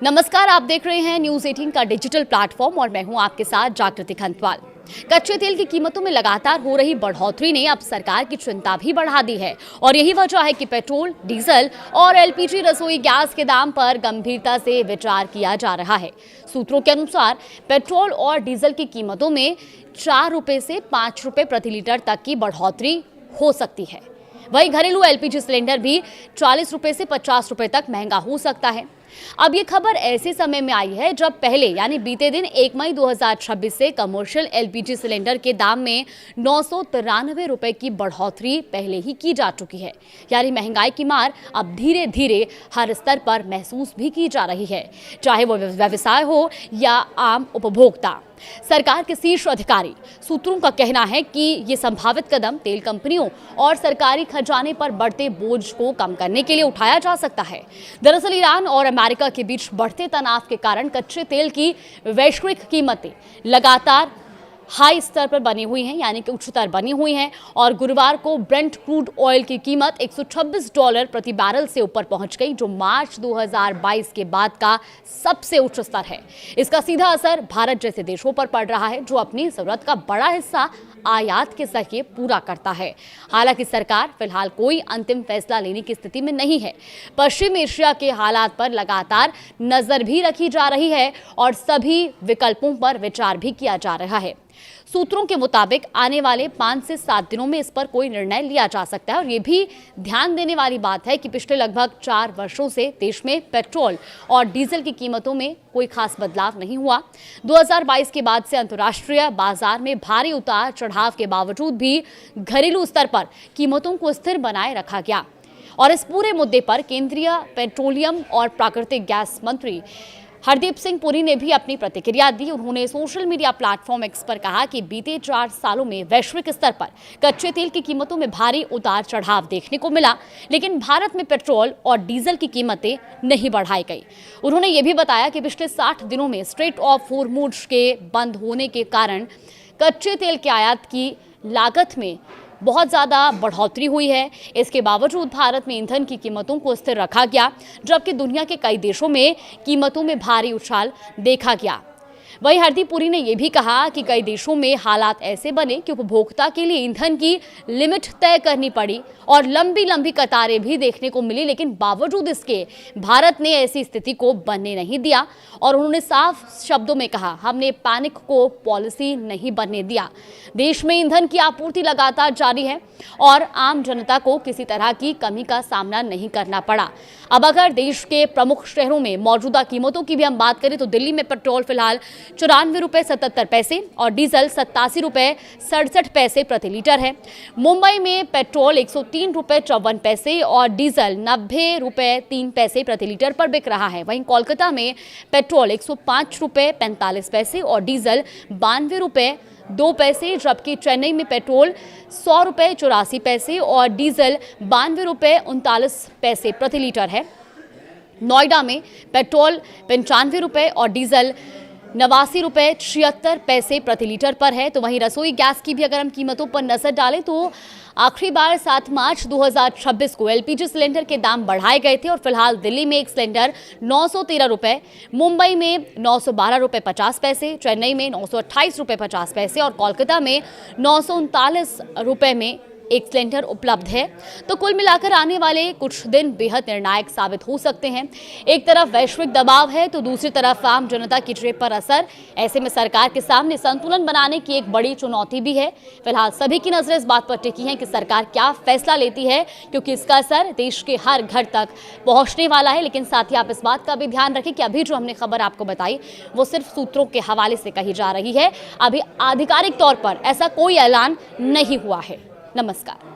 नमस्कार, आप देख रहे हैं न्यूज 18 का डिजिटल प्लेटफॉर्म और मैं हूं आपके साथ जागृति खंतवाल। कच्चे तेल की कीमतों में लगातार हो रही बढ़ोतरी ने अब सरकार की चिंता भी बढ़ा दी है और यही वजह है कि पेट्रोल, डीजल और एलपीजी रसोई गैस के दाम पर गंभीरता से विचार किया जा रहा है। सूत्रों के अनुसार पेट्रोल और डीजल की कीमतों में 4 रुपए से 5 रुपए प्रति लीटर तक की बढ़ोतरी हो सकती है। वहीं घरेलू एलपीजी सिलेंडर भी 40 रुपए से 50 रुपए तक महंगा हो सकता है। अब ये खबर ऐसे समय में आई है जब पहले यानी बीते दिन 1 मई 2026 से कमर्शियल एलपीजी सिलेंडर के दाम में 993 रुपए की बढ़ोतरी पहले ही की जा चुकी है। यानी महंगाई की मार अब धीरे धीरे हर स्तर पर महसूस भी की जा रही है, चाहे वो व्यवसाय हो या आम उपभोक्ता। सरकार के शीर्ष अधिकारी सूत्रों का कहना है कि ये संभावित कदम तेल कंपनियों और सरकारी खजाने पर बढ़ते बोझ को कम करने के लिए उठाया जा सकता है। दरअसल ईरान और अमेरिका के बीच बढ़ते तनाव के कारण कच्चे तेल की वैश्विक कीमतें लगातार हाई स्तर पर बनी हुई हैं, यानी कि उच्चतर बनी हुई हैं और गुरुवार को ब्रेंट क्रूड ऑयल की कीमत $126 प्रति बैरल से ऊपर पहुंच गई, जो मार्च 2022 के बाद का सबसे उच्च स्तर है। इसका सीधा असर भारत जैसे देशों पर पड़ रहा है, जो अपनी जरूरत का बड़ा हिस्सा आयात के जरिए पूरा करता है। हालांकि सरकार फिलहाल कोई अंतिम फैसला लेने की स्थिति में नहीं है। पश्चिम एशिया के हालात पर लगातार नजर भी रखी जा रही है और सभी विकल्पों पर विचार भी किया जा रहा है। सूत्रों के मुताबिक आने वाले 5 से 7 दिनों में इस पर कोई निर्णय लिया जा सकता है और ये भी ध्यान देने वाली बात है कि पिछले लगभग 4 वर्षों से देश में पेट्रोल और डीजल की कीमतों में कोई खास बदलाव नहीं हुआ। 2022 के बाद से अंतर्राष्ट्रीय बाजार में भारी उतार चढ़ाव के बावजूद भी घरेलू स्तर पर कीमतों को स्थिर बनाए रखा गया। और इस पूरे मुद्दे पर केंद्रीय पेट्रोलियम और प्राकृतिक गैस मंत्री हरदीप सिंह पुरी ने भी अपनी प्रतिक्रिया दी। उन्होंने सोशल मीडिया प्लेटफॉर्म एक्स पर कहा कि बीते 4 सालों में वैश्विक स्तर पर कच्चे तेल की कीमतों में भारी उतार चढ़ाव देखने को मिला, लेकिन भारत में पेट्रोल और डीजल की कीमतें नहीं बढ़ाई गई। उन्होंने ये भी बताया कि पिछले 60 दिनों में स्ट्रेट ऑफ हॉर्मुज़ के बंद होने के कारण कच्चे तेल के आयात की लागत में बहुत ज़्यादा बढ़ोतरी हुई है। इसके बावजूद भारत में ईंधन की कीमतों को स्थिर रखा गया, जबकि दुनिया के कई देशों में कीमतों में भारी उछाल देखा गया। वहीं हरदीप पुरी ने यह भी कहा कि कई देशों में हालात ऐसे बने कि उपभोक्ता के लिए ईंधन की लिमिट तय करनी पड़ी और लंबी लंबी कतारें भी देखने को मिली, लेकिन बावजूद इसके भारत ने ऐसी स्थिति को बनने नहीं दिया। और उन्होंने साफ शब्दों में कहा, हमने पैनिक को पॉलिसी नहीं बनने दिया। देश में ईंधन की आपूर्ति लगातार जारी है और आम जनता को किसी तरह की कमी का सामना नहीं करना पड़ा। अब अगर देश के प्रमुख शहरों में मौजूदा कीमतों की भी हम बात करें तो दिल्ली में पेट्रोल फिलहाल 94 रुपए 77 पैसे और डीजल 87 रुपए 67 पैसे प्रति लीटर है। मुंबई में पेट्रोल 103 रुपए 54 पैसे और डीजल 90 रुपए 3 पैसे प्रति लीटर पर बिक रहा है। वहीं कोलकाता में पेट्रोल 105 रुपए 45 पैसे और डीजल 92 रुपए 2 पैसे, जबकि चेन्नई में पेट्रोल 100 रुपए 84 पैसे और डीजल 92 रुपए 39 पैसे प्रति लीटर है। नोएडा में पेट्रोल 95 रुपए और डीजल 89 रुपए 76 पैसे प्रति लीटर पर है। तो वहीं रसोई गैस की भी अगर हम कीमतों पर नजर डालें तो आखिरी बार 7 मार्च 2026 को एलपीजी सिलेंडर के दाम बढ़ाए गए थे और फिलहाल दिल्ली में एक सिलेंडर 913 रुपए, मुंबई में 912 रुपए 50 पैसे, चेन्नई में 928 रुपए 50 पैसे और कोलकाता में 939 रुपए में एक सिलेंडर उपलब्ध है। तो कुल मिलाकर आने वाले कुछ दिन बेहद निर्णायक साबित हो सकते हैं। एक तरफ वैश्विक दबाव है तो दूसरी तरफ आम जनता की जेब पर असर। ऐसे में सरकार के सामने संतुलन बनाने की एक बड़ी चुनौती भी है। फिलहाल सभी की नजरें इस बात पर टिकी हैं कि सरकार क्या फैसला लेती है, क्योंकि इसका असर देश के हर घर तक पहुंचने वाला है। लेकिन साथ ही आप इस बात का भी ध्यान रखें कि अभी जो हमने खबर आपको बताई वो सिर्फ सूत्रों के हवाले से कही जा रही है। अभी आधिकारिक तौर पर ऐसा कोई ऐलान नहीं हुआ है। नमस्कार।